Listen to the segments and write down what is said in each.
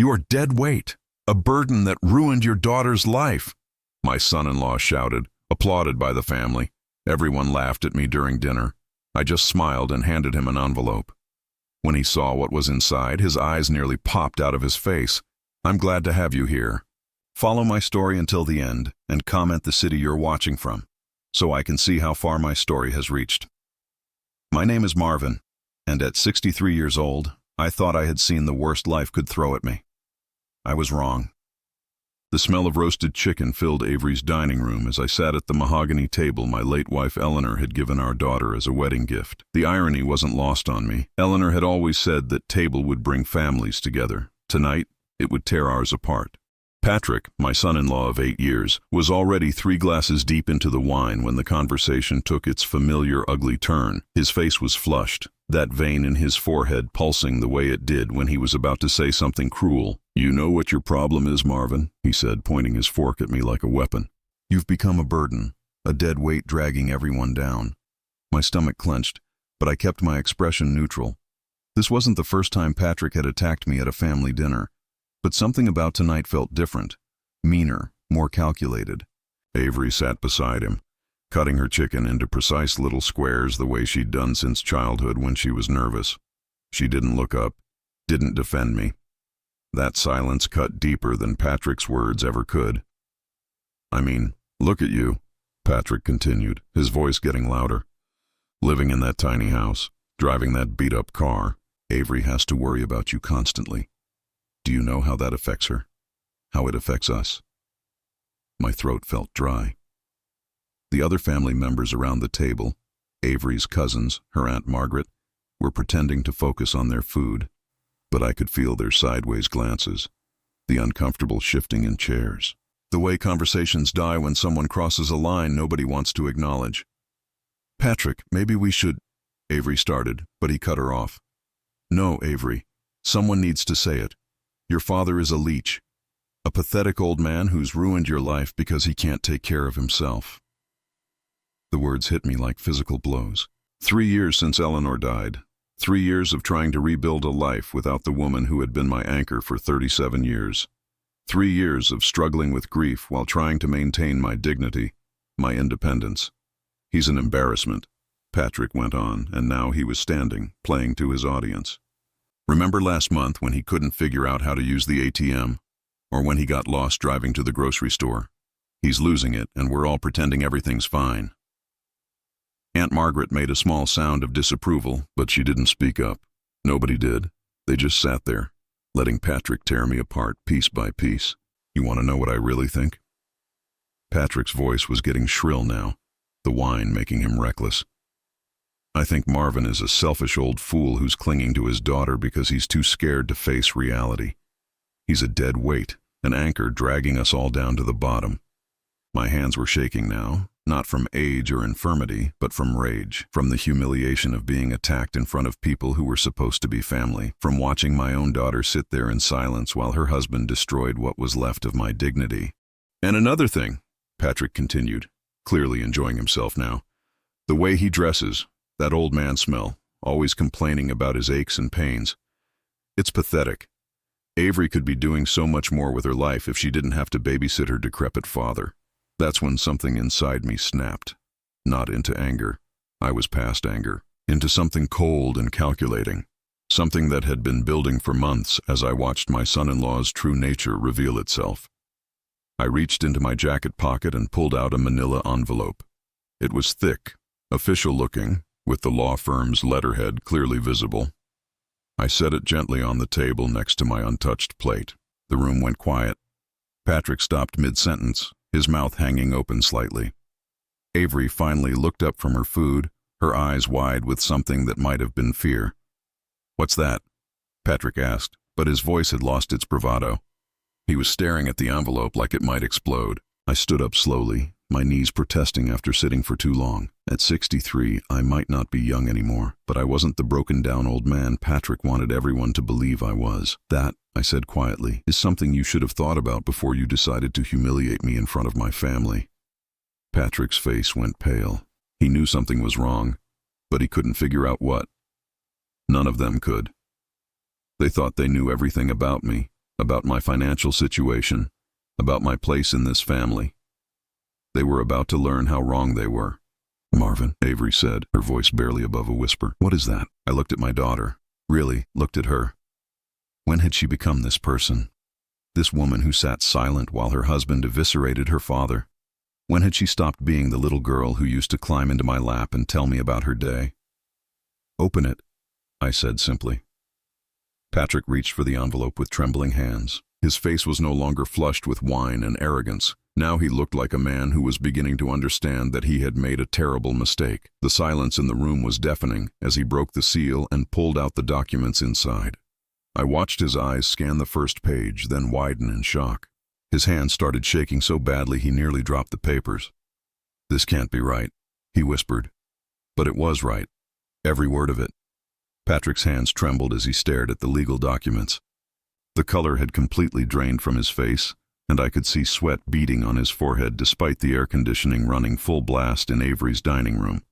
You're dead weight, a burden that ruined your daughter's life," my son-in-law shouted, applauded by the family. Everyone laughed at me during dinner. I just smiled and handed him an envelope. When he saw what was inside, his eyes nearly popped out of his face. "I'm glad to have you here. Follow my story until the end and comment the city you're watching from, so I can see how far my story has reached. My name is Marvin, and at 63 years old, I thought I had seen the worst life could throw at me. I was wrong." The smell of roasted chicken filled Avery's dining room as I sat at the mahogany table my late wife Eleanor had given our daughter as a wedding gift. The irony wasn't lost on me. Eleanor had always said that table would bring families together. Tonight, it would tear ours apart. Patrick, my son-in-law of 8 years, was already 3 glasses deep into the wine when the conversation took its familiar ugly turn. His face was flushed, that vein in his forehead pulsing the way it did when he was about to say something cruel. "You know what your problem is, Marvin," he said, pointing his fork at me like a weapon. "You've become a burden, a dead weight dragging everyone down." My stomach clenched, but I kept my expression neutral. This wasn't the first time Patrick had attacked me at a family dinner. But something about tonight felt different, meaner, more calculated. Avery sat beside him, cutting her chicken into precise little squares the way she'd done since childhood when she was nervous. She didn't look up, didn't defend me. That silence cut deeper than Patrick's words ever could. "I mean, look at you," Patrick continued, his voice getting louder. "Living in that tiny house, driving that beat-up car. Avery has to worry about you constantly. Do you know how that affects her? How it affects us?" My throat felt dry. The other family members around the table, Avery's cousins, her Aunt Margaret, were pretending to focus on their food, but I could feel their sideways glances, the uncomfortable shifting in chairs. The way conversations die when someone crosses a line nobody wants to acknowledge. "Patrick, maybe we should," Avery started, but he cut her off. "No, Avery, someone needs to say it. Your father is a leech, a pathetic old man who's ruined your life because he can't take care of himself." The words hit me like physical blows. 3 years since Eleanor died. 3 years of trying to rebuild a life without the woman who had been my anchor for 37 years. 3 years of struggling with grief while trying to maintain my dignity, my independence. "He's an embarrassment," Patrick went on, and now he was standing, playing to his audience. "Remember last month when he couldn't figure out how to use the ATM? Or when he got lost driving to the grocery store? He's losing it, and we're all pretending everything's fine." Aunt Margaret made a small sound of disapproval, but she didn't speak up. Nobody did. They just sat there, letting Patrick tear me apart piece by piece. "You want to know what I really think?" Patrick's voice was getting shrill now, the wine making him reckless. "I think Marvin is a selfish old fool who's clinging to his daughter because he's too scared to face reality. He's a dead weight, an anchor dragging us all down to the bottom." My hands were shaking now, not from age or infirmity, but from rage, from the humiliation of being attacked in front of people who were supposed to be family, from watching my own daughter sit there in silence while her husband destroyed what was left of my dignity. "And another thing," Patrick continued, clearly enjoying himself now, "the way he dresses, that old man smell, always complaining about his aches and pains. It's pathetic. Avery could be doing so much more with her life if she didn't have to babysit her decrepit father." That's when something inside me snapped. Not into anger. I was past anger. Into something cold and calculating. Something that had been building for months as I watched my son-in-law's true nature reveal itself. I reached into my jacket pocket and pulled out a manila envelope. It was thick, official-looking, with the law firm's letterhead clearly visible. I set it gently on the table next to my untouched plate. The room went quiet. Patrick stopped mid-sentence, his mouth hanging open slightly. Avery finally looked up from her food, her eyes wide with something that might have been fear. "What's that?" Patrick asked, but his voice had lost its bravado. He was staring at the envelope like it might explode. I stood up slowly, my knees protesting after sitting for too long. At 63, I might not be young anymore, but I wasn't the broken-down old man Patrick wanted everyone to believe I was. "That," I said quietly, "is something you should have thought about before you decided to humiliate me in front of my family." Patrick's face went pale. He knew something was wrong, but he couldn't figure out what. None of them could. They thought they knew everything about me, about my financial situation, about my place in this family. They were about to learn how wrong they were. "Marvin," Avery said, her voice barely above a whisper. "What is that?" I looked at my daughter. Really, looked at her. When had she become this person? This woman who sat silent while her husband eviscerated her father? When had she stopped being the little girl who used to climb into my lap and tell me about her day? "Open it," I said simply. Patrick reached for the envelope with trembling hands. His face was no longer flushed with wine and arrogance. Now he looked like a man who was beginning to understand that he had made a terrible mistake. The silence in the room was deafening as he broke the seal and pulled out the documents inside. I watched his eyes scan the first page, then widen in shock. His hand started shaking so badly he nearly dropped the papers. "This can't be right," he whispered. But it was right. Every word of it. Patrick's hands trembled as he stared at the legal documents. The color had completely drained from his face, and I could see sweat beading on his forehead despite the air conditioning running full blast in Avery's dining room.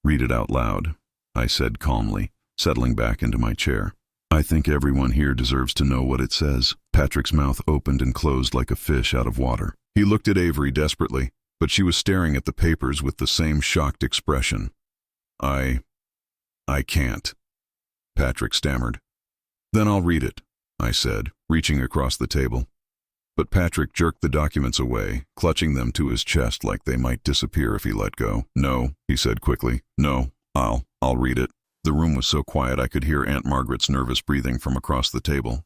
"Read it out loud," I said calmly, settling back into my chair. "I think everyone here deserves to know what it says." Patrick's mouth opened and closed like a fish out of water. He looked at Avery desperately, but she was staring at the papers with the same shocked expression. I can't," Patrick stammered. "Then I'll read it," I said, reaching across the table. But Patrick jerked the documents away, clutching them to his chest like they might disappear if he let go. "No," he said quickly. "No, I'll read it." The room was so quiet I could hear Aunt Margaret's nervous breathing from across the table.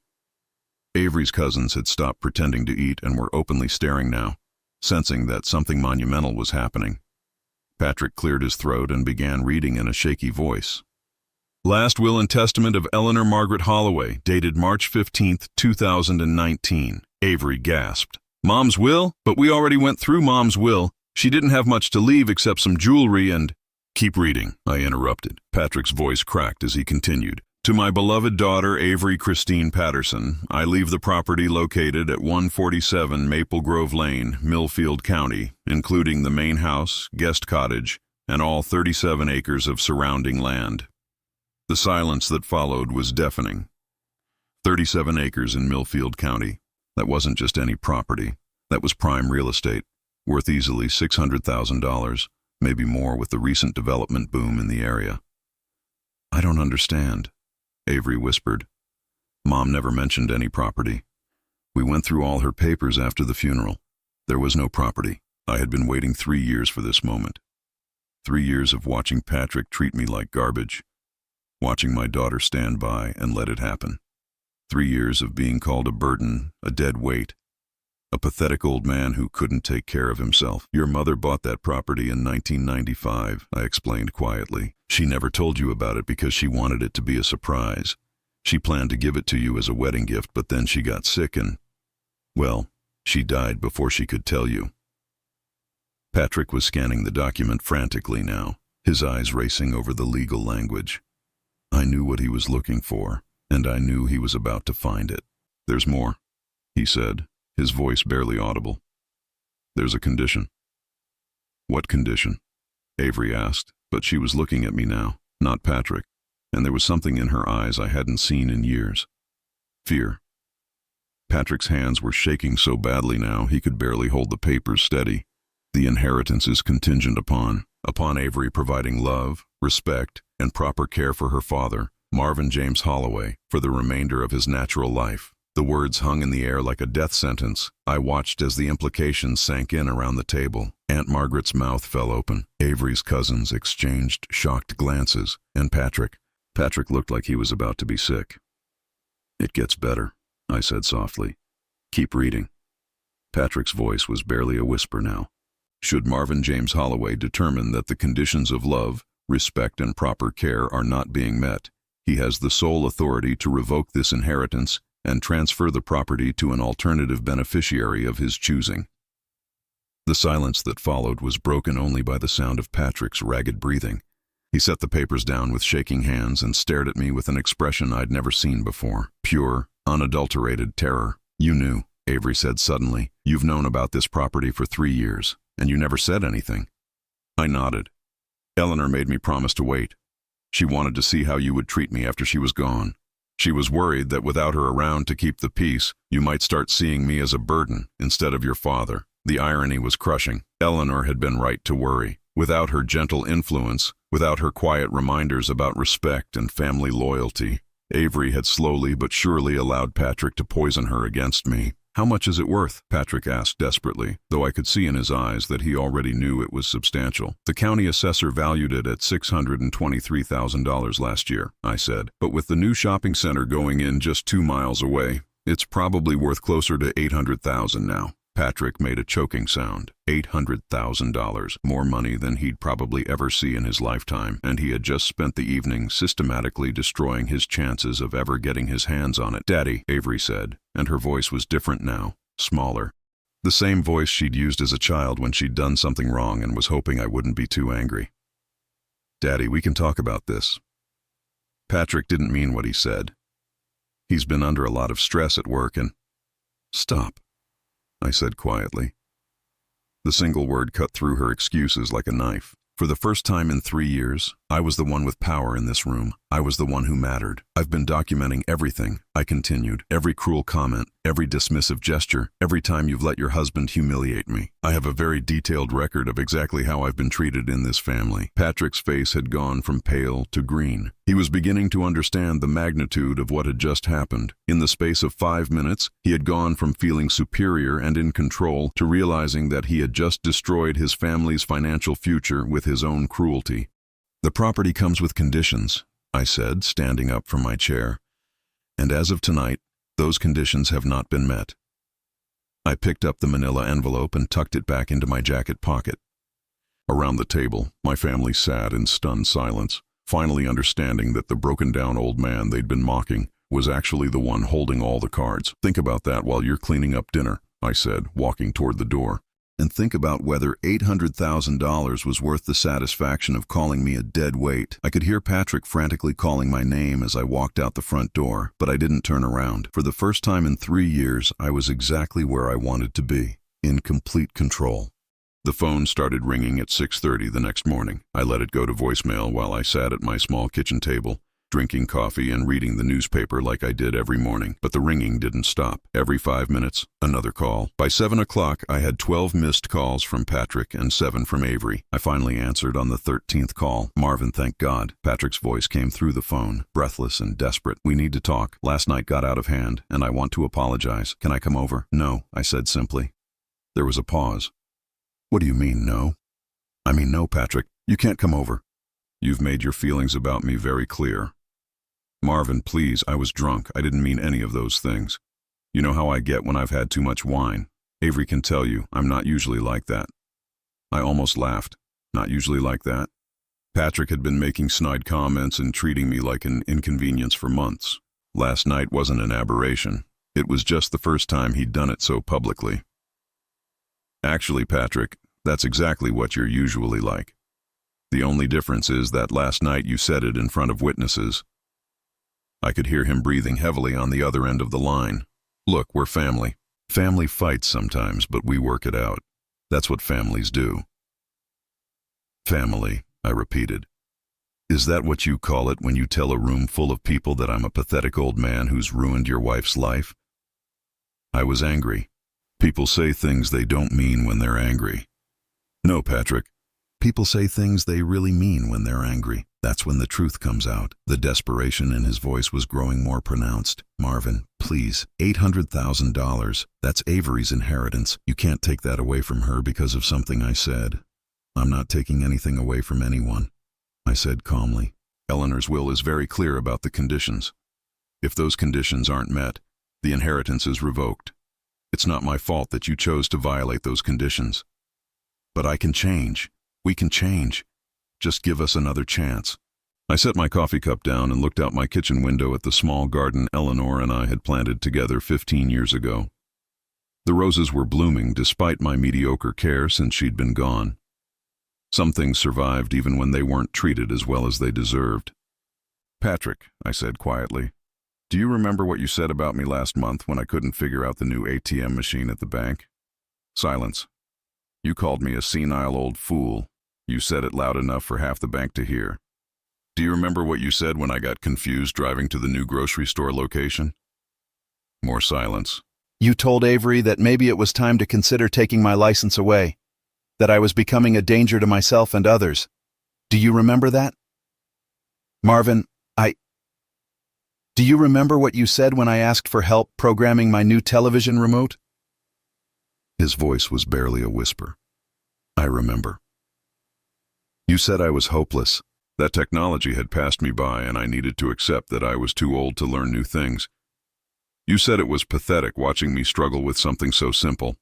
Avery's cousins had stopped pretending to eat and were openly staring now, sensing that something monumental was happening. Patrick cleared his throat and began reading in a shaky voice. "Last will and testament of Eleanor Margaret Holloway, dated March 15th, 2019. Avery gasped. "Mom's will? But we already went through Mom's will. She didn't have much to leave except some jewelry and—" "Keep reading," I interrupted. Patrick's voice cracked as he continued. "To my beloved daughter, Avery Christine Patterson, I leave the property located at 147 Maple Grove Lane, Millfield County, including the main house, guest cottage, and all 37 acres of surrounding land." The silence that followed was deafening. 37 acres in Millfield County. That wasn't just any property. That was prime real estate, worth easily $600,000, maybe more with the recent development boom in the area. "I don't understand," Avery whispered. "Mom never mentioned any property. We went through all her papers after the funeral. There was no property. I had been waiting 3 years for this moment. 3 years of watching Patrick treat me like garbage. Watching my daughter stand by and let it happen. 3 years of being called a burden, a dead weight, a pathetic old man who couldn't take care of himself. Your mother bought that property in 1995, I explained quietly. She never told you about it because she wanted it to be a surprise. She planned to give it to you as a wedding gift, but then she got sick and, well, she died before she could tell you." Patrick was scanning the document frantically now, his eyes racing over the legal language. I knew what he was looking for, and I knew he was about to find it. "There's more," he said, his voice barely audible. "There's a condition." "What condition?" Avery asked, but she was looking at me now, not Patrick, and there was something in her eyes I hadn't seen in years. Fear. Patrick's hands were shaking so badly now he could barely hold the papers steady. "The inheritance is contingent upon Avery providing love, respect, and proper care for her father, Marvin James Holloway, for the remainder of his natural life." The words hung in the air like a death sentence. I watched as the implications sank in around the table. Aunt Margaret's mouth fell open. Avery's cousins exchanged shocked glances, and Patrick looked like he was about to be sick. "It gets better," I said softly. "Keep reading." Patrick's voice was barely a whisper now. "Should Marvin James Holloway determine that the conditions of love, respect, and proper care are not being met, he has the sole authority to revoke this inheritance and transfer the property to an alternative beneficiary of his choosing." The silence that followed was broken only by the sound of Patrick's ragged breathing. He set the papers down with shaking hands and stared at me with an expression I'd never seen before. Pure, unadulterated terror. "You knew," Avery said suddenly. "You've known about this property for 3 years, and you never said anything." I nodded. "Eleanor made me promise to wait. She wanted to see how you would treat me after she was gone. She was worried that without her around to keep the peace, you might start seeing me as a burden instead of your father. The irony was crushing. Eleanor had been right to worry. Without her gentle influence, without her quiet reminders about respect and family loyalty, Avery had slowly but surely allowed Patrick to poison her against me. "How much is it worth?" Patrick asked desperately, though I could see in his eyes that he already knew it was substantial. "The county assessor valued it at $623,000 last year," I said. "But with the new shopping center going in just 2 miles away, it's probably worth closer to $800,000 now." Patrick made a choking sound. $800,000, more money than he'd probably ever see in his lifetime, and he had just spent the evening systematically destroying his chances of ever getting his hands on it. "Daddy," Avery said, and her voice was different now, smaller. The same voice she'd used as a child when she'd done something wrong and was hoping I wouldn't be too angry. "Daddy, we can talk about this." Patrick didn't mean what he said. He's been under a lot of stress at work and— "Stop," I said quietly. The single word cut through her excuses like a knife. For the first time in 3 years, I was the one with power in this room. I was the one who mattered. "I've been documenting everything," I continued. "Every cruel comment, every dismissive gesture, every time you've let your husband humiliate me. I have a very detailed record of exactly how I've been treated in this family." Patrick's face had gone from pale to green. He was beginning to understand the magnitude of what had just happened. In the space of 5 minutes, he had gone from feeling superior and in control to realizing that he had just destroyed his family's financial future with his own cruelty. "The property comes with conditions," I said, standing up from my chair. "And as of tonight, those conditions have not been met." I picked up the manila envelope and tucked it back into my jacket pocket. Around the table, my family sat in stunned silence, finally understanding that the broken-down old man they'd been mocking was actually the one holding all the cards. "Think about that while you're cleaning up dinner," I said, walking toward the door. "And think about whether $800,000 was worth the satisfaction of calling me a dead weight." I could hear Patrick frantically calling my name as I walked out the front door, but I didn't turn around. For the first time in 3 years, I was exactly where I wanted to be, in complete control. The phone started ringing at 6:30 the next morning. I let it go to voicemail while I sat at my small kitchen table, drinking coffee and reading the newspaper like I did every morning. But the ringing didn't stop. Every 5 minutes, another call. By 7 o'clock, I had 12 missed calls from Patrick and 7 from Avery. I finally answered on the 13th call. "Marvin, thank God." Patrick's voice came through the phone, breathless and desperate. "We need to talk. Last night got out of hand, and I want to apologize. Can I come over?" "No," I said simply. There was a pause. "What do you mean, no?" "I mean, no, Patrick. You can't come over." "You've made your feelings about me very clear." "Marvin, please, I was drunk. I didn't mean any of those things. You know how I get when I've had too much wine. Avery can tell you, I'm not usually like that." I almost laughed. Not usually like that? Patrick had been making snide comments and treating me like an inconvenience for months. Last night wasn't an aberration. It was just the first time he'd done it so publicly. "Actually, Patrick, that's exactly what you're usually like. The only difference is that last night you said it in front of witnesses." I could hear him breathing heavily on the other end of the line. "Look, we're family. Family fights sometimes, but we work it out. That's what families do." "Family," I repeated. "Is that what you call it when you tell a room full of people that I'm a pathetic old man who's ruined your wife's life?" I was angry. People say things they don't mean when they're angry. "No, Patrick. People say things they really mean when they're angry. That's when the truth comes out." The desperation in his voice was growing more pronounced. "Marvin, please, $800,000. That's Avery's inheritance. You can't take that away from her because of something I said." "I'm not taking anything away from anyone," I said calmly. "Eleanor's will is very clear about the conditions. If those conditions aren't met, the inheritance is revoked. It's not my fault that you chose to violate those conditions. But I can change. We can change. Just give us another chance." I set my coffee cup down and looked out my kitchen window at the small garden Eleanor and I had planted together 15 years ago. The roses were blooming despite my mediocre care since she'd been gone. Some things survived even when they weren't treated as well as they deserved. "Patrick," I said quietly, "do you remember what you said about me last month when I couldn't figure out the new ATM machine at the bank?" Silence. "You called me a senile old fool. You said it loud enough for half the bank to hear." Do you remember what you said when I got confused driving to the new grocery store location? More silence. You told Avery that maybe it was time to consider taking my license away, that I was becoming a danger to myself and others. Do you remember that? Marvin, Do you remember what you said when I asked for help programming my new television remote? His voice was barely a whisper. I remember. You said I was hopeless, that technology had passed me by and I needed to accept that I was too old to learn new things. You said it was pathetic watching me struggle with something so simple.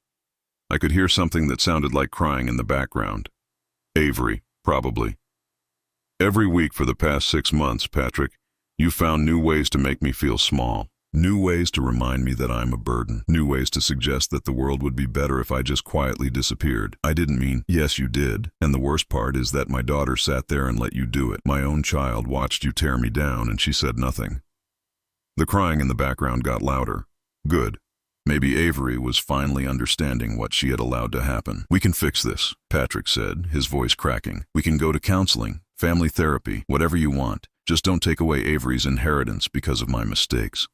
I could hear something that sounded like crying in the background. Avery, probably. Every week for the past 6 months, Patrick, you found new ways to make me feel small. New ways to remind me that I'm a burden. New ways to suggest that the world would be better if I just quietly disappeared. I didn't mean, yes, you did. And the worst part is that my daughter sat there and let you do it. My own child watched you tear me down and she said nothing. The crying in the background got louder. Good. Maybe Avery was finally understanding what she had allowed to happen. We can fix this, Patrick said, his voice cracking. We can go to counseling, family therapy, whatever you want. Just don't take away Avery's inheritance because of my mistakes.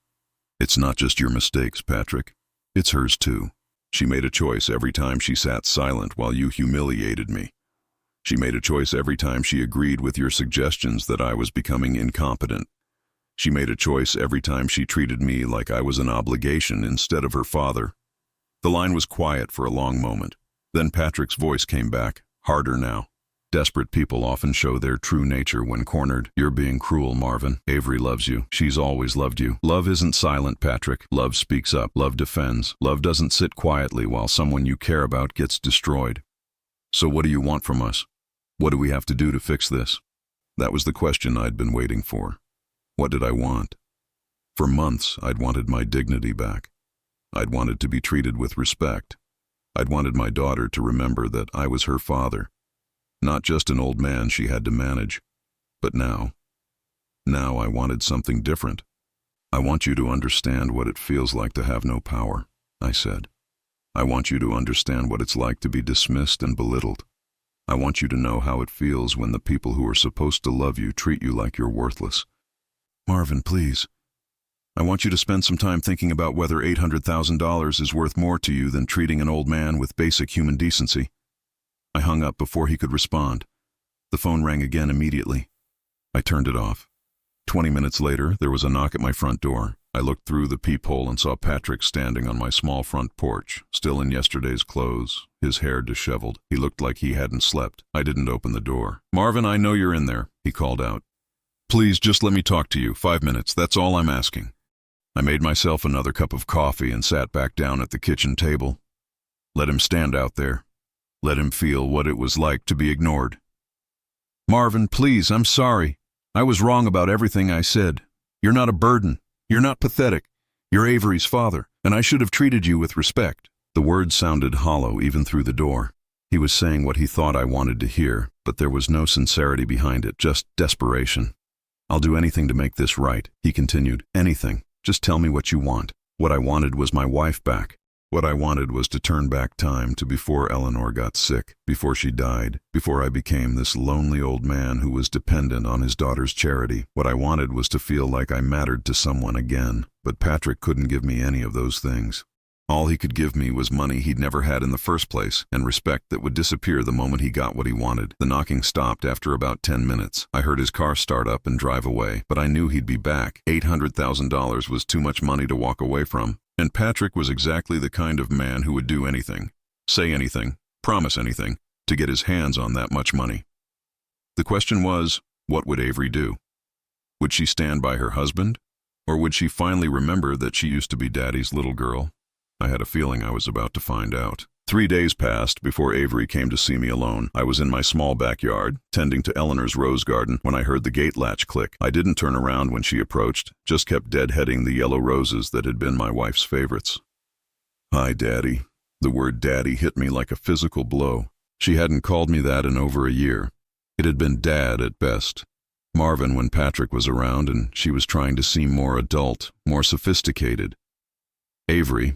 It's not just your mistakes, Patrick. It's hers too. She made a choice every time she sat silent while you humiliated me. She made a choice every time she agreed with your suggestions that I was becoming incompetent. She made a choice every time she treated me like I was an obligation instead of her father. The line was quiet for a long moment. Then Patrick's voice came back, harder now. Desperate people often show their true nature when cornered. You're being cruel, Marvin. Avery loves you. She's always loved you. Love isn't silent, Patrick. Love speaks up. Love defends. Love doesn't sit quietly while someone you care about gets destroyed. So what do you want from us? What do we have to do to fix this? That was the question I'd been waiting for. What did I want? For months, I'd wanted my dignity back. I'd wanted to be treated with respect. I'd wanted my daughter to remember that I was her father. Not just an old man she had to manage. But now I wanted something different. I want you to understand what it feels like to have no power, I said. I want you to understand what it's like to be dismissed and belittled. I want you to know how it feels when the people who are supposed to love you treat you like you're worthless. Marvin, please. I want you to spend some time thinking about whether $800,000 is worth more to you than treating an old man with basic human decency. I hung up before he could respond. The phone rang again immediately. I turned it off. 20 minutes later, there was a knock at my front door. I looked through the peephole and saw Patrick standing on my small front porch, still in yesterday's clothes, his hair disheveled. He looked like he hadn't slept. I didn't open the door. Marvin, I know you're in there, he called out. Please, just let me talk to you. 5 minutes, that's all I'm asking. I made myself another cup of coffee and sat back down at the kitchen table. Let him stand out there. Let him feel what it was like to be ignored. Marvin, please, I'm sorry. I was wrong about everything I said. You're not a burden. You're not pathetic. You're Avery's father, and I should have treated you with respect. The words sounded hollow even through the door. He was saying what he thought I wanted to hear, but there was no sincerity behind it, just desperation. I'll do anything to make this right, he continued. Anything. Just tell me what you want. What I wanted was my wife back. What I wanted was to turn back time to before Eleanor got sick, before she died, before I became this lonely old man who was dependent on his daughter's charity. What I wanted was to feel like I mattered to someone again, but Patrick couldn't give me any of those things. All he could give me was money he'd never had in the first place, and respect that would disappear the moment he got what he wanted. The knocking stopped after about 10 minutes. I heard his car start up and drive away, but I knew he'd be back. $800,000 was too much money to walk away from. And Patrick was exactly the kind of man who would do anything, say anything, promise anything, to get his hands on that much money. The question was, what would Avery do? Would she stand by her husband? Or would she finally remember that she used to be Daddy's little girl? I had a feeling I was about to find out. 3 days passed before Avery came to see me alone. I was in my small backyard, tending to Eleanor's rose garden, when I heard the gate latch click. I didn't turn around when she approached, just kept deadheading the yellow roses that had been my wife's favorites. Hi, Daddy. The word Daddy hit me like a physical blow. She hadn't called me that in over a year. It had been Dad at best. Marvin when Patrick was around, and she was trying to seem more adult, more sophisticated. Avery.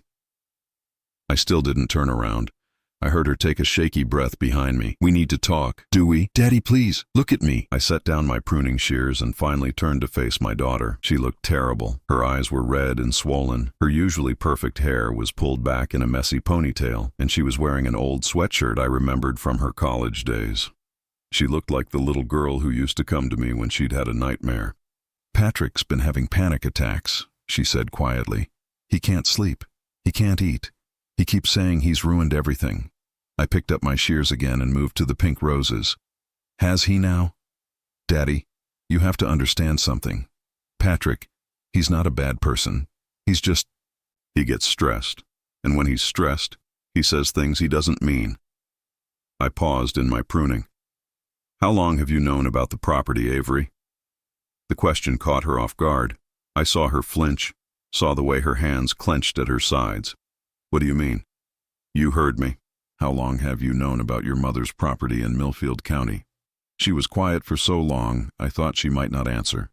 I still didn't turn around. I heard her take a shaky breath behind me. "We need to talk." "Do we?" "Daddy, please, look at me." I set down my pruning shears and finally turned to face my daughter. She looked terrible. Her eyes were red and swollen. Her usually perfect hair was pulled back in a messy ponytail, and she was wearing an old sweatshirt I remembered from her college days. She looked like the little girl who used to come to me when she'd had a nightmare. "Patrick's been having panic attacks," she said quietly. "He can't sleep. He can't eat. He keeps saying he's ruined everything." I picked up my shears again and moved to the pink roses. "Has he now?" "Daddy, you have to understand something. Patrick, he's not a bad person. He gets stressed. And when he's stressed, he says things he doesn't mean." I paused in my pruning. "How long have you known about the property, Avery?" The question caught her off guard. I saw her flinch, saw the way her hands clenched at her sides. "What do you mean?" "You heard me. How long have you known about your mother's property in Millfield County?" She was quiet for so long, I thought she might not answer.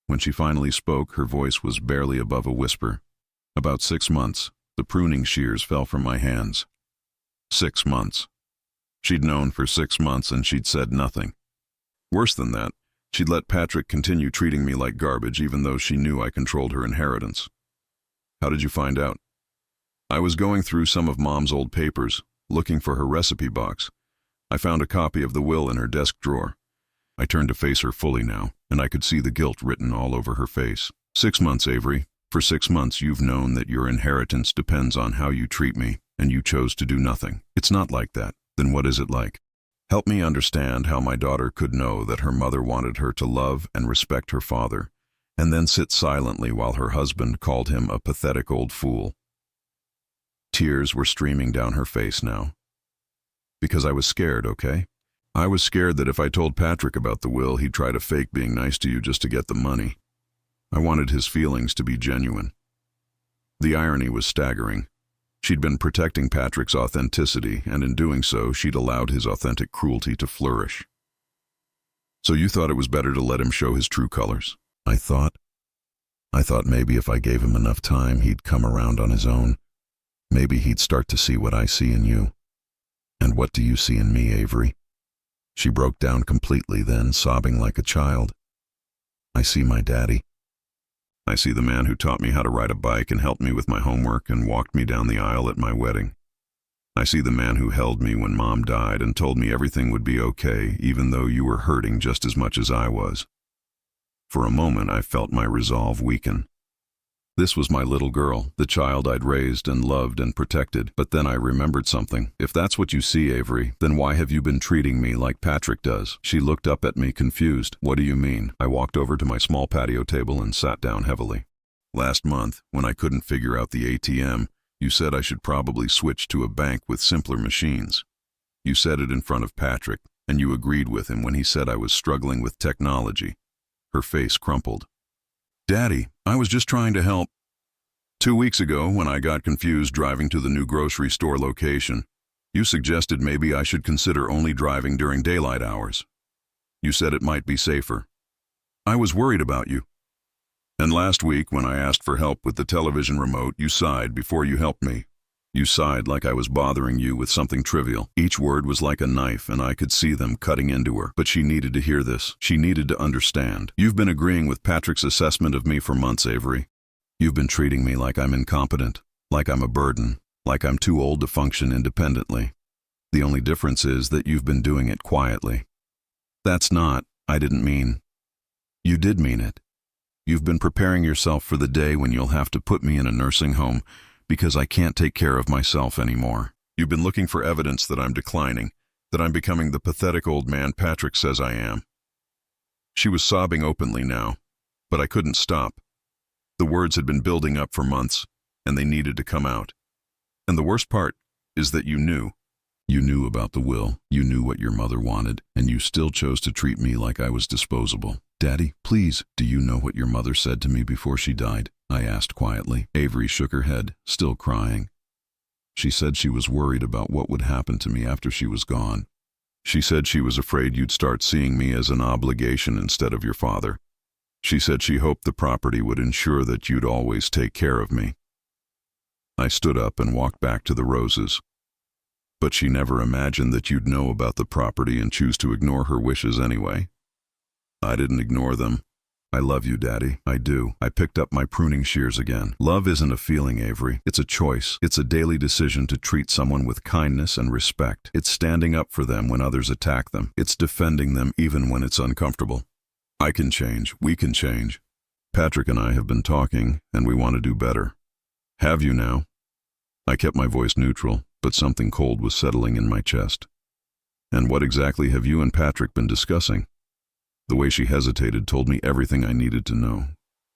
When she finally spoke, her voice was barely above a whisper. "About 6 months. The pruning shears fell from my hands." 6 months. She'd known for 6 months and she'd said nothing. Worse than that, she'd let Patrick continue treating me like garbage even though she knew I controlled her inheritance. "How did you find out?" "I was going through some of Mom's old papers, looking for her recipe box. I found a copy of the will in her desk drawer." I turned to face her fully now, and I could see the guilt written all over her face. 6 months, Avery. For 6 months you've known that your inheritance depends on how you treat me, and you chose to do nothing. It's not like that. Then what is it like? Help me understand how my daughter could know that her mother wanted her to love and respect her father, and then sit silently while her husband called him a pathetic old fool." Tears were streaming down her face now. "Because I was scared, okay? I was scared that if I told Patrick about the will, he'd try to fake being nice to you just to get the money. I wanted his feelings to be genuine." The irony was staggering. She'd been protecting Patrick's authenticity, and in doing so, she'd allowed his authentic cruelty to flourish. "So you thought it was better to let him show his true colors?" I thought maybe if I gave him enough time, he'd come around on his own. Maybe he'd start to see what I see in you." "And what do you see in me, Avery?" She broke down completely then, sobbing like a child. "I see my daddy. I see the man who taught me how to ride a bike and helped me with my homework and walked me down the aisle at my wedding. I see the man who held me when Mom died and told me everything would be okay, even though you were hurting just as much as I was." For a moment, I felt my resolve weaken. This was my little girl, the child I'd raised and loved and protected. But then I remembered something. "If that's what you see, Avery, then why have you been treating me like Patrick does?" She looked up at me confused. "What do you mean?" I walked over to my small patio table and sat down heavily. "Last month, when I couldn't figure out the ATM, you said I should probably switch to a bank with simpler machines. You said it in front of Patrick, and you agreed with him when he said I was struggling with technology." Her face crumpled. "Daddy, I was just trying to help. 2 weeks ago, when I got confused driving to the new grocery store location, you suggested maybe I should consider only driving during daylight hours. You said it might be safer. I was worried about you. And last week, when I asked for help with the television remote, you sighed before you helped me. You sighed like I was bothering you with something trivial. Each word was like a knife, and I could see them cutting into her. But she needed to hear this. She needed to understand. You've been agreeing with Patrick's assessment of me for months, Avery. You've been treating me like I'm incompetent, like I'm a burden, like I'm too old to function independently. The only difference is that you've been doing it quietly. That's not, I didn't mean. You did mean it. You've been preparing yourself for the day when you'll have to put me in a nursing home because I can't take care of myself anymore. You've been looking for evidence that I'm declining, that I'm becoming the pathetic old man Patrick says I am." She was sobbing openly now, but I couldn't stop. The words had been building up for months, and they needed to come out. "And the worst part is that you knew. You knew about the will, you knew what your mother wanted, and you still chose to treat me like I was disposable. Daddy, please, do you know what your mother said to me before she died?" I asked quietly. Avery shook her head, still crying. "She said she was worried about what would happen to me after she was gone. She said she was afraid you'd start seeing me as an obligation instead of your father. She said she hoped the property would ensure that you'd always take care of me." I stood up and walked back to the roses. But she never imagined that you'd know about the property and choose to ignore her wishes anyway. I didn't ignore them. I love you, Daddy. I do. I picked up my pruning shears again. Love isn't a feeling, Avery. It's a choice. It's a daily decision to treat someone with kindness and respect. It's standing up for them when others attack them. It's defending them even when it's uncomfortable. I can change. We can change. Patrick and I have been talking, and we want to do better. Have you now? I kept my voice neutral, but something cold was settling in my chest. And what exactly have you and Patrick been discussing? The way she hesitated told me everything I needed to know.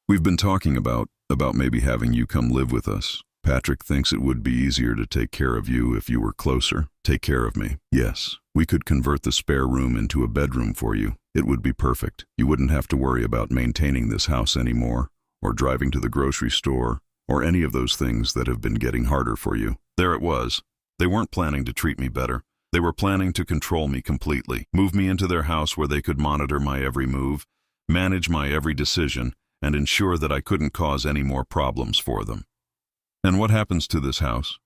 We've been talking about maybe having you come live with us. Patrick thinks it would be easier to take care of you if you were closer. Take care of me. Yes, we could convert the spare room into a bedroom for you. It would be perfect. You wouldn't have to worry about maintaining this house anymore, or driving to the grocery store, or any of those things that have been getting harder for you. There it was. They weren't planning to treat me better. They were planning to control me completely, move me into their house where they could monitor my every move, manage my every decision, and ensure that I couldn't cause any more problems for them. And what happens to this house?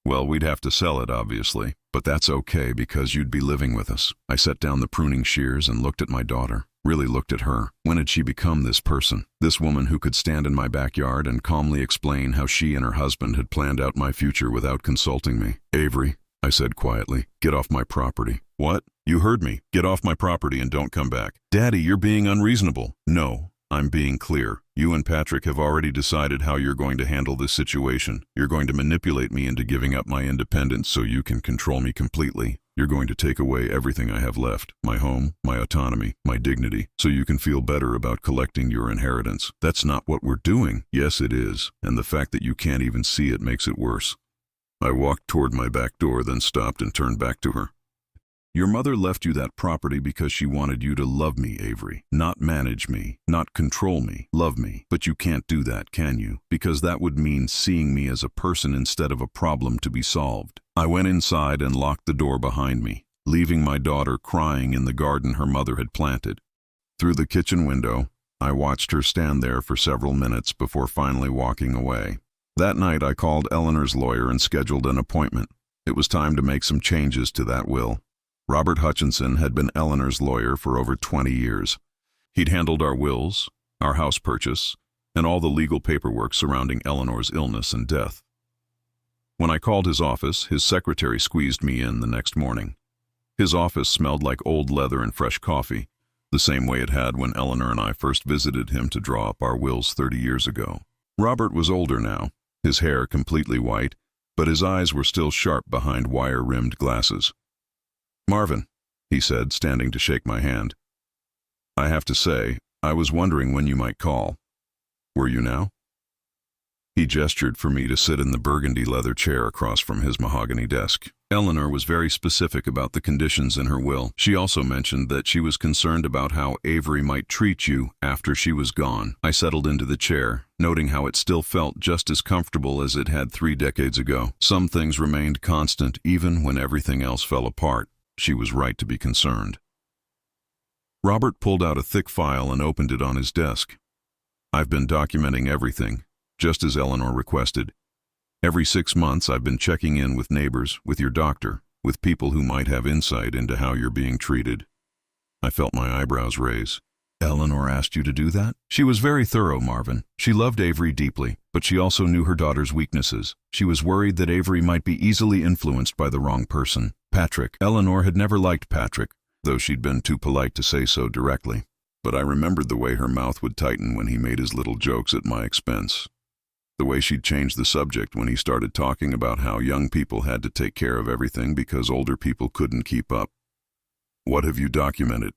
Well, we'd have to sell it, obviously, but that's okay because you'd be living with us. I set down the pruning shears and looked at my daughter, really looked at her. When had she become this person? This woman who could stand in my backyard and calmly explain how she and her husband had planned out my future without consulting me. Avery, I said quietly, get off my property. What? You heard me. Get off my property and don't come back. Daddy, you're being unreasonable. No, I'm being clear. You and Patrick have already decided how you're going to handle this situation. You're going to manipulate me into giving up my independence so you can control me completely. You're going to take away everything I have left, my home, my autonomy, my dignity, so you can feel better about collecting your inheritance. That's not what we're doing. Yes, it is, and the fact that you can't even see it makes it worse. I walked toward my back door, then stopped and turned back to her. Your mother left you that property because she wanted you to love me, Avery. Not manage me, not control me, love me. But you can't do that, can you? Because that would mean seeing me as a person instead of a problem to be solved. I went inside and locked the door behind me, leaving my daughter crying in the garden her mother had planted. Through the kitchen window, I watched her stand there for several minutes before finally walking away. That night I called Eleanor's lawyer and scheduled an appointment. It was time to make some changes to that will. Robert Hutchinson had been Eleanor's lawyer for over 20 years. He'd handled our wills, our house purchase, and all the legal paperwork surrounding Eleanor's illness and death. When I called his office, his secretary squeezed me in the next morning. His office smelled like old leather and fresh coffee, the same way it had when Eleanor and I first visited him to draw up our wills 30 years ago. Robert was older now, his hair completely white, but his eyes were still sharp behind wire-rimmed glasses. Marvin, he said, standing to shake my hand. I have to say, I was wondering when you might call. Were you now? He gestured for me to sit in the burgundy leather chair across from his mahogany desk. Eleanor was very specific about the conditions in her will. She also mentioned that she was concerned about how Avery might treat you after she was gone. I settled into the chair, noting how it still felt just as comfortable as it had 3 decades ago. Some things remained constant even when everything else fell apart. She was right to be concerned. Robert pulled out a thick file and opened it on his desk. I've been documenting everything, just as Eleanor requested. Every 6 months I've been checking in with neighbors, with your doctor, with people who might have insight into how you're being treated. I felt my eyebrows raise. Eleanor asked you to do that? She was very thorough, Marvin. She loved Avery deeply, but she also knew her daughter's weaknesses. She was worried that Avery might be easily influenced by the wrong person. Patrick. Eleanor had never liked Patrick, though she'd been too polite to say so directly. But I remembered the way her mouth would tighten when he made his little jokes at my expense. The way she'd change the subject when he started talking about how young people had to take care of everything because older people couldn't keep up. What have you documented?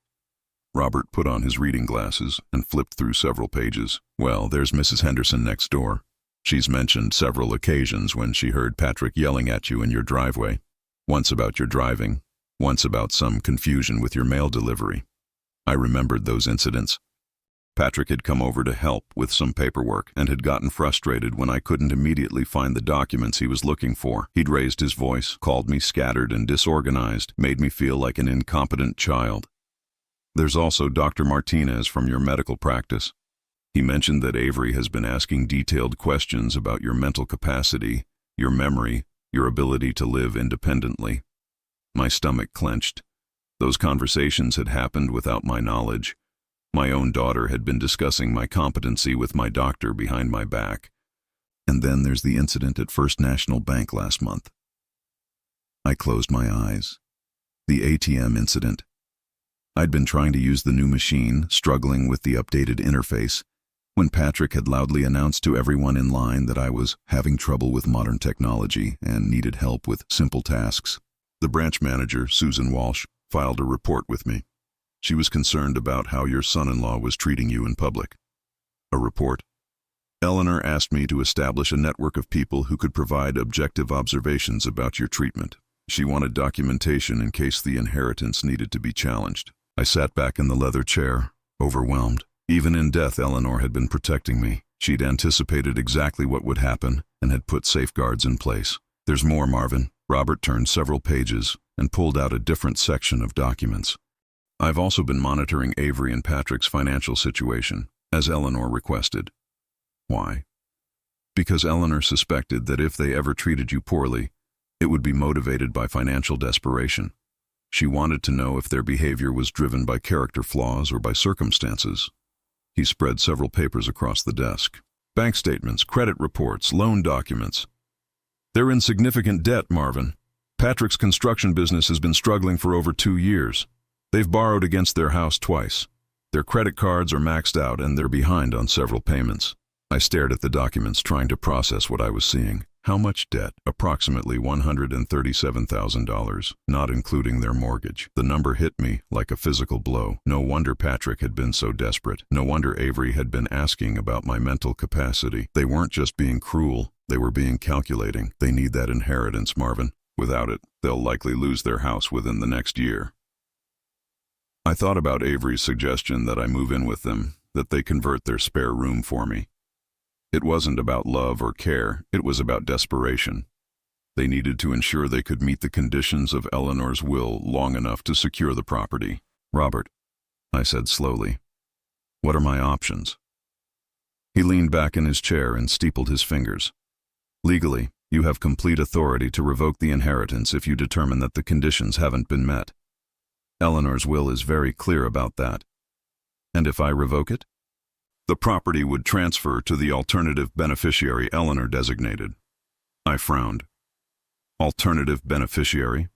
Robert put on his reading glasses and flipped through several pages. Well, there's Mrs. Henderson next door. She's mentioned several occasions when she heard Patrick yelling at you in your driveway. Once about your driving, once about some confusion with your mail delivery. I remembered those incidents. Patrick had come over to help with some paperwork and had gotten frustrated when I couldn't immediately find the documents he was looking for. He'd raised his voice, called me scattered and disorganized, made me feel like an incompetent child. There's also Dr. Martinez from your medical practice. He mentioned that Avery has been asking detailed questions about your mental capacity, your memory, your ability to live independently. My stomach clenched. Those conversations had happened without my knowledge. My own daughter had been discussing my competency with my doctor behind my back. And then there's the incident at First National Bank last month. I closed my eyes. The ATM incident. I'd been trying to use the new machine, struggling with the updated interface, when Patrick had loudly announced to everyone in line that I was having trouble with modern technology and needed help with simple tasks. The branch manager, Susan Walsh, filed a report with me. She was concerned about how your son-in-law was treating you in public. A report? Eleanor asked me to establish a network of people who could provide objective observations about your treatment. She wanted documentation in case the inheritance needed to be challenged. I sat back in the leather chair, overwhelmed. Even in death, Eleanor had been protecting me. She'd anticipated exactly what would happen and had put safeguards in place. There's more, Marvin. Robert turned several pages and pulled out a different section of documents. I've also been monitoring Avery and Patrick's financial situation, as Eleanor requested. Why? Because Eleanor suspected that if they ever treated you poorly, it would be motivated by financial desperation. She wanted to know if their behavior was driven by character flaws or by circumstances. He spread several papers across the desk. Bank statements, credit reports, loan documents. They're in significant debt, Marvin. Patrick's construction business has been struggling for over 2 years. They've borrowed against their house twice. Their credit cards are maxed out and they're behind on several payments. I stared at the documents, trying to process what I was seeing. How much debt? Approximately $137,000, not including their mortgage. The number hit me like a physical blow. No wonder Patrick had been so desperate. No wonder Avery had been asking about my mental capacity. They weren't just being cruel, they were being calculating. They need that inheritance, Marvin. Without it, they'll likely lose their house within the next year. I thought about Avery's suggestion that I move in with them, that they convert their spare room for me. It wasn't about love or care, it was about desperation. They needed to ensure they could meet the conditions of Eleanor's will long enough to secure the property. Robert, I said slowly, what are my options? He leaned back in his chair and steepled his fingers. Legally, you have complete authority to revoke the inheritance if you determine that the conditions haven't been met. Eleanor's will is very clear about that. And if I revoke it? The property would transfer to the alternative beneficiary Eleanor designated. I frowned. Alternative beneficiary?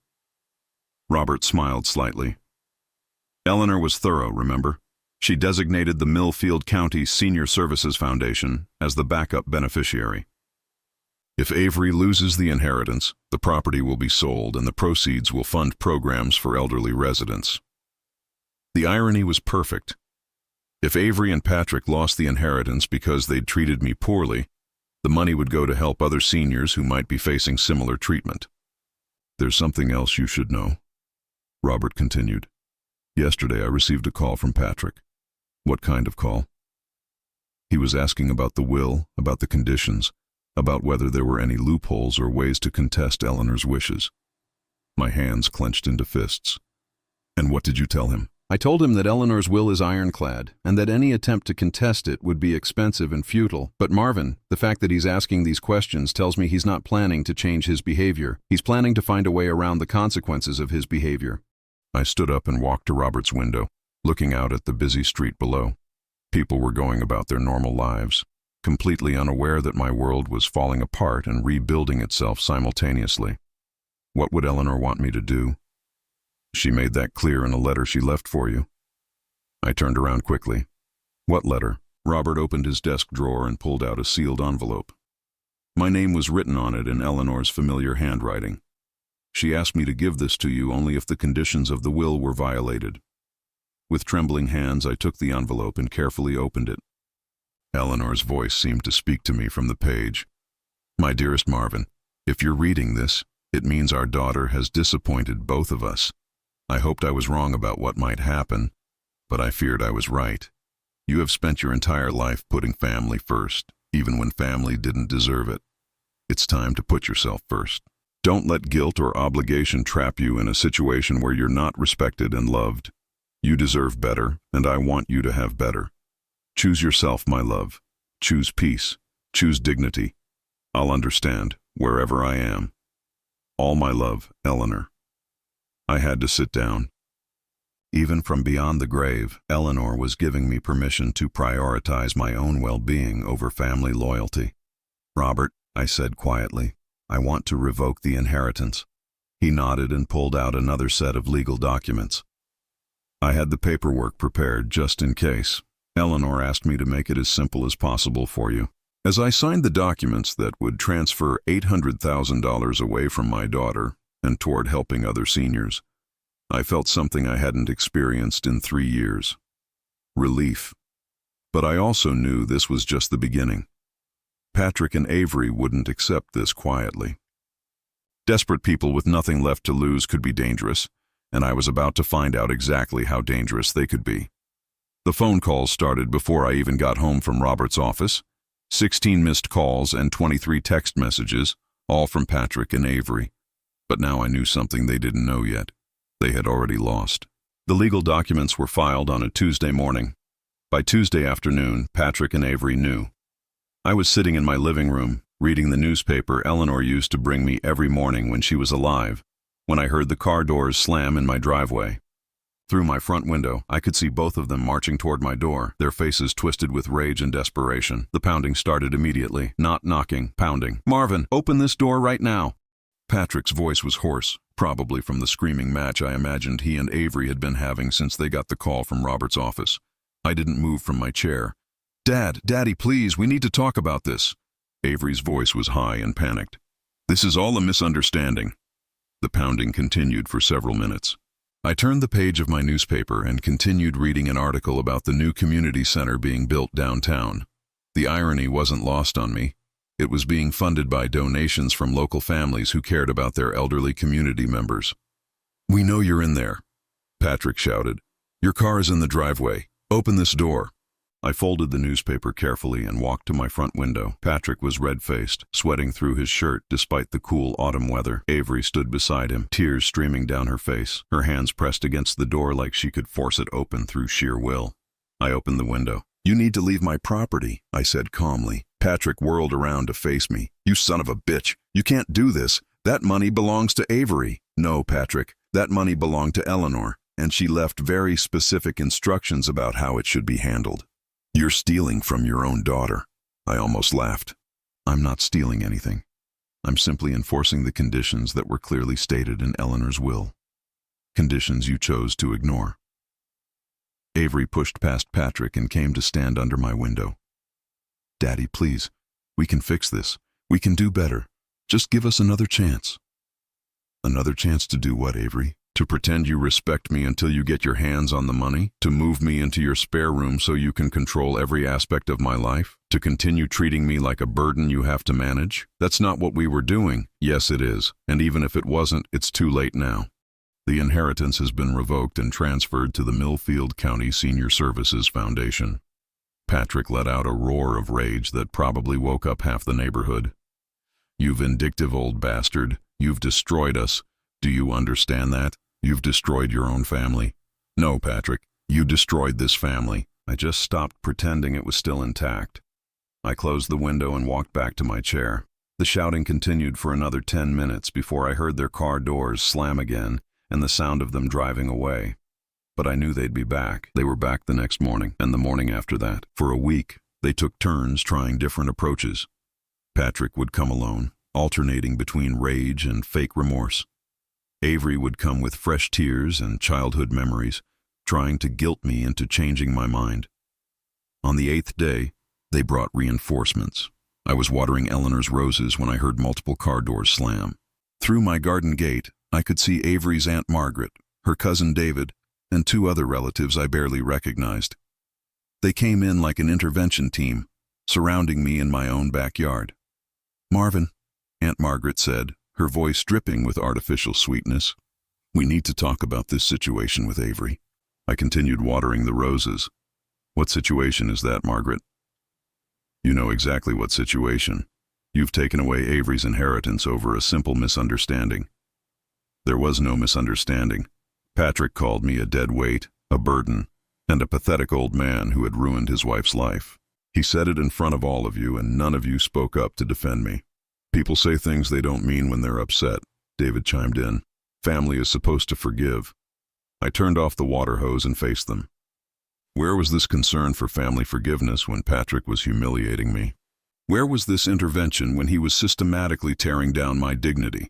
Robert smiled slightly. Eleanor was thorough, remember? She designated the Millfield County Senior Services Foundation as the backup beneficiary. If Avery loses the inheritance, the property will be sold and the proceeds will fund programs for elderly residents. The irony was perfect. If Avery and Patrick lost the inheritance because they'd treated me poorly, the money would go to help other seniors who might be facing similar treatment. There's something else you should know, Robert continued. Yesterday I received a call from Patrick. What kind of call? He was asking about the will, about the conditions, about whether there were any loopholes or ways to contest Eleanor's wishes. My hands clenched into fists. And what did you tell him? I told him that Eleanor's will is ironclad, and that any attempt to contest it would be expensive and futile. But Marvin, the fact that he's asking these questions tells me he's not planning to change his behavior. He's planning to find a way around the consequences of his behavior. I stood up and walked to Robert's window, looking out at the busy street below. People were going about their normal lives, completely unaware that my world was falling apart and rebuilding itself simultaneously. What would Eleanor want me to do? She made that clear in a letter she left for you. I turned around quickly. What letter? Robert opened his desk drawer and pulled out a sealed envelope. My name was written on it in Eleanor's familiar handwriting. She asked me to give this to you only if the conditions of the will were violated. With trembling hands, I took the envelope and carefully opened it. Eleanor's voice seemed to speak to me from the page. My dearest Marvin, if you're reading this, it means our daughter has disappointed both of us. I hoped I was wrong about what might happen, but I feared I was right. You have spent your entire life putting family first, even when family didn't deserve it. It's time to put yourself first. Don't let guilt or obligation trap you in a situation where you're not respected and loved. You deserve better, and I want you to have better. Choose yourself, my love. Choose peace. Choose dignity. I'll understand, wherever I am. All my love, Eleanor. I had to sit down. Even from beyond the grave, Eleanor was giving me permission to prioritize my own well-being over family loyalty. Robert, I said quietly, I want to revoke the inheritance. He nodded and pulled out another set of legal documents. I had the paperwork prepared just in case. Eleanor asked me to make it as simple as possible for you. As I signed the documents that would transfer $800,000 away from my daughter and toward helping other seniors, I felt something I hadn't experienced in 3 years. Relief. But I also knew this was just the beginning. Patrick and Avery wouldn't accept this quietly. Desperate people with nothing left to lose could be dangerous, and I was about to find out exactly how dangerous they could be. The phone calls started before I even got home from Robert's office. 16 missed calls and 23 text messages, all from Patrick and Avery. But now I knew something they didn't know yet. They had already lost. The legal documents were filed on a Tuesday morning. By Tuesday afternoon, Patrick and Avery knew. I was sitting in my living room, reading the newspaper Eleanor used to bring me every morning when she was alive, when I heard the car doors slam in my driveway. Through my front window, I could see both of them marching toward my door, their faces twisted with rage and desperation. The pounding started immediately, not knocking, pounding. Marvin, open this door right now. Patrick's voice was hoarse, probably from the screaming match I imagined he and Avery had been having since they got the call from Robert's office. I didn't move from my chair. Daddy, please, we need to talk about this. Avery's voice was high and panicked. This is all a misunderstanding. The pounding continued for several minutes. I turned the page of my newspaper and continued reading an article about the new community center being built downtown. The irony wasn't lost on me. It was being funded by donations from local families who cared about their elderly community members. We know you're in there, Patrick shouted. Your car is in the driveway. Open this door. I folded the newspaper carefully and walked to my front window. Patrick was red-faced, sweating through his shirt despite the cool autumn weather. Avery stood beside him, tears streaming down her face, her hands pressed against the door like she could force it open through sheer will. I opened the window. You need to leave my property, I said calmly. Patrick whirled around to face me. You son of a bitch. You can't do this. That money belongs to Avery. No, Patrick. That money belonged to Eleanor, and she left very specific instructions about how it should be handled. You're stealing from your own daughter. I almost laughed. I'm not stealing anything. I'm simply enforcing the conditions that were clearly stated in Eleanor's will. Conditions you chose to ignore. Avery pushed past Patrick and came to stand under my window. Daddy, please. We can fix this. We can do better. Just give us another chance. Another chance to do what, Avery? To pretend you respect me until you get your hands on the money? To move me into your spare room so you can control every aspect of my life? To continue treating me like a burden you have to manage? That's not what we were doing. Yes, it is. And even if it wasn't, it's too late now. The inheritance has been revoked and transferred to the Millfield County Senior Services Foundation. Patrick let out a roar of rage that probably woke up half the neighborhood. You vindictive old bastard. You've destroyed us. Do you understand that? You've destroyed your own family. No, Patrick, you destroyed this family. I just stopped pretending it was still intact. I closed the window and walked back to my chair. The shouting continued for another 10 minutes before I heard their car doors slam again and the sound of them driving away. But I knew they'd be back. They were back the next morning and the morning after that. For a week, they took turns trying different approaches. Patrick would come alone, alternating between rage and fake remorse. Avery would come with fresh tears and childhood memories, trying to guilt me into changing my mind. On the 8th day, they brought reinforcements. I was watering Eleanor's roses when I heard multiple car doors slam. Through my garden gate, I could see Avery's Aunt Margaret, her cousin David, and 2 other relatives I barely recognized. They came in like an intervention team, surrounding me in my own backyard. Marvin, Aunt Margaret said, her voice dripping with artificial sweetness. We need to talk about this situation with Avery. I continued watering the roses. What situation is that, Margaret? You know exactly what situation. You've taken away Avery's inheritance over a simple misunderstanding. There was no misunderstanding. Patrick called me a dead weight, a burden, and a pathetic old man who had ruined his wife's life. He said it in front of all of you, and none of you spoke up to defend me. People say things they don't mean when they're upset. David chimed in. Family is supposed to forgive. I turned off the water hose and faced them. Where was this concern for family forgiveness when Patrick was humiliating me? Where was this intervention when he was systematically tearing down my dignity?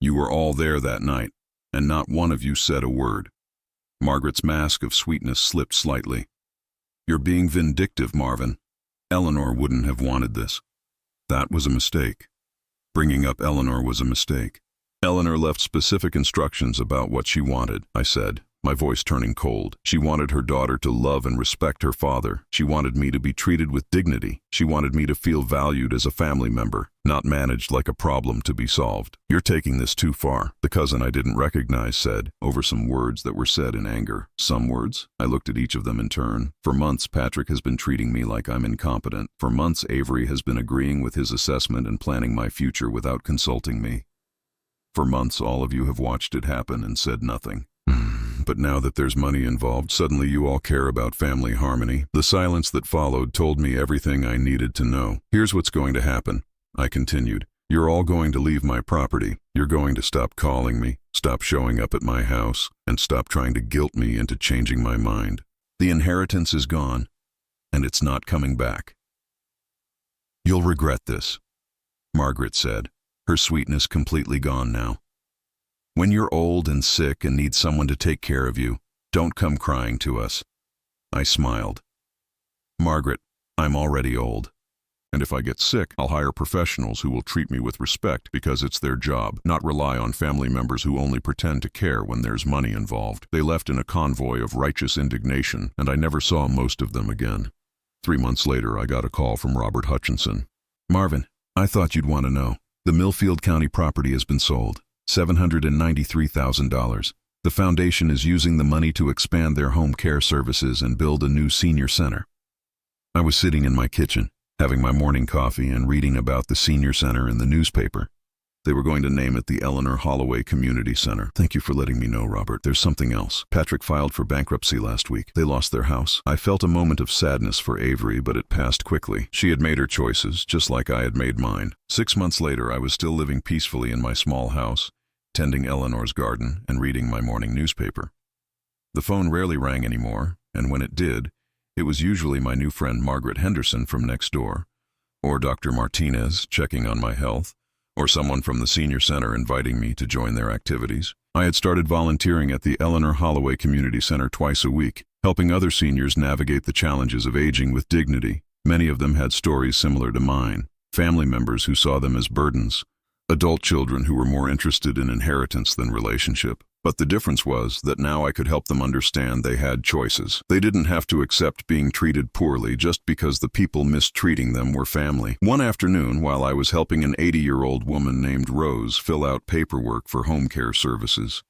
You were all there that night, and not one of you said a word. Margaret's mask of sweetness slipped slightly. You're being vindictive, Marvin. Eleanor wouldn't have wanted this. That was a mistake. Bringing up Eleanor was a mistake. Eleanor left specific instructions about what she wanted, I said, my voice turning cold. She wanted her daughter to love and respect her father. She wanted me to be treated with dignity. She wanted me to feel valued as a family member, not managed like a problem to be solved. You're taking this too far, the cousin I didn't recognize said, over some words that were said in anger. Some words? I looked at each of them in turn. For months, Patrick has been treating me like I'm incompetent. For months, Avery has been agreeing with his assessment and planning my future without consulting me. For months, all of you have watched it happen and said nothing. But now that there's money involved, suddenly you all care about family harmony. The silence that followed told me everything I needed to know. Here's what's going to happen, I continued. You're all going to leave my property. You're going to stop calling me, stop showing up at my house, and stop trying to guilt me into changing my mind. The inheritance is gone, and it's not coming back. You'll regret this, Margaret said, her sweetness completely gone now. When you're old and sick and need someone to take care of you, don't come crying to us. I smiled. Margaret, I'm already old. And if I get sick, I'll hire professionals who will treat me with respect because it's their job, not rely on family members who only pretend to care when there's money involved. They left in a convoy of righteous indignation, and I never saw most of them again. 3 months later, I got a call from Robert Hutchinson. Marvin, I thought you'd want to know. The Millfield County property has been sold. $793,000. The foundation is using the money to expand their home care services and build a new senior center. I was sitting in my kitchen, having my morning coffee and reading about the senior center in the newspaper. They were going to name it the Eleanor Holloway Community Center. Thank you for letting me know, Robert. There's something else. Patrick filed for bankruptcy last week. They lost their house. I felt a moment of sadness for Avery, but it passed quickly. She had made her choices, just like I had made mine. 6 months later, I was still living peacefully in my small house, tending Eleanor's garden and reading my morning newspaper. The phone rarely rang anymore, and when it did, it was usually my new friend Margaret Henderson from next door, or Dr. Martinez checking on my health, or someone from the senior center inviting me to join their activities. I had started volunteering at the Eleanor Holloway Community Center twice a week, helping other seniors navigate the challenges of aging with dignity. Many of them had stories similar to mine, family members who saw them as burdens, adult children who were more interested in inheritance than relationship. But the difference was that now I could help them understand they had choices. They didn't have to accept being treated poorly just because the people mistreating them were family. One afternoon, while I was helping an 80-year-old woman named Rose fill out paperwork for home care services,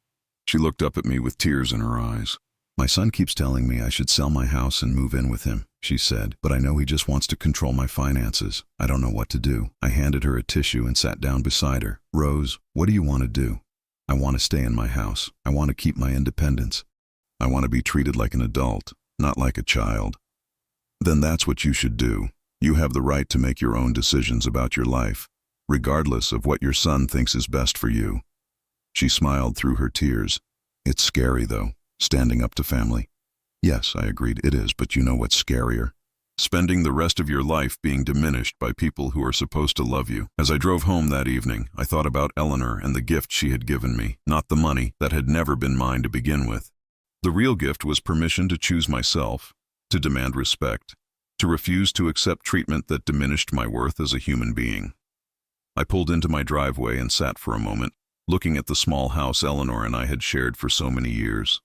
she looked up at me with tears in her eyes. My son keeps telling me I should sell my house and move in with him, she said, but I know he just wants to control my finances. I don't know what to do. I handed her a tissue and sat down beside her. Rose, what do you want to do? I want to stay in my house. I want to keep my independence. I want to be treated like an adult, not like a child. Then that's what you should do. You have the right to make your own decisions about your life, regardless of what your son thinks is best for you. She smiled through her tears. It's scary, though. Standing up to family. Yes, I agreed, it is, but you know what's scarier? Spending the rest of your life being diminished by people who are supposed to love you. As I drove home that evening, I thought about Eleanor and the gift she had given me, not the money that had never been mine to begin with. The real gift was permission to choose myself, to demand respect, to refuse to accept treatment that diminished my worth as a human being. I pulled into my driveway and sat for a moment, looking at the small house Eleanor and I had shared for so many years.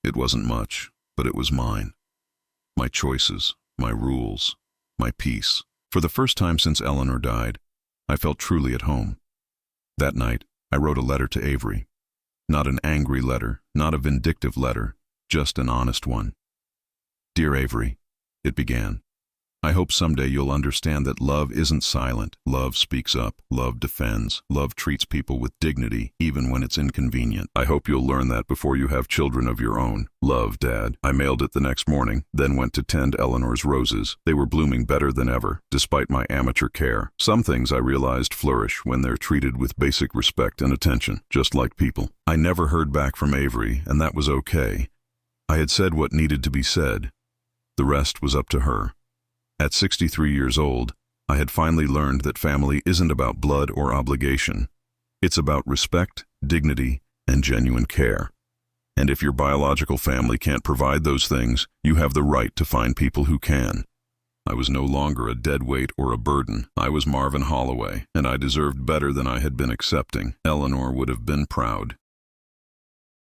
It wasn't much, but it was mine. My choices, my rules, my peace. For the first time since Eleanor died, I felt truly at home. That night, I wrote a letter to Avery. Not an angry letter, not a vindictive letter, just an honest one. Dear Avery, it began. I hope someday you'll understand that love isn't silent. Love speaks up. Love defends. Love treats people with dignity, even when it's inconvenient. I hope you'll learn that before you have children of your own. Love, Dad. I mailed it the next morning, then went to tend Eleanor's roses. They were blooming better than ever, despite my amateur care. Some things I realized flourish when they're treated with basic respect and attention, just like people. I never heard back from Avery, and that was okay. I had said what needed to be said. The rest was up to her. At 63 years old, I had finally learned that family isn't about blood or obligation. It's about respect, dignity, and genuine care. And if your biological family can't provide those things, you have the right to find people who can. I was no longer a dead weight or a burden. I was Marvin Holloway, and I deserved better than I had been accepting. Eleanor would have been proud.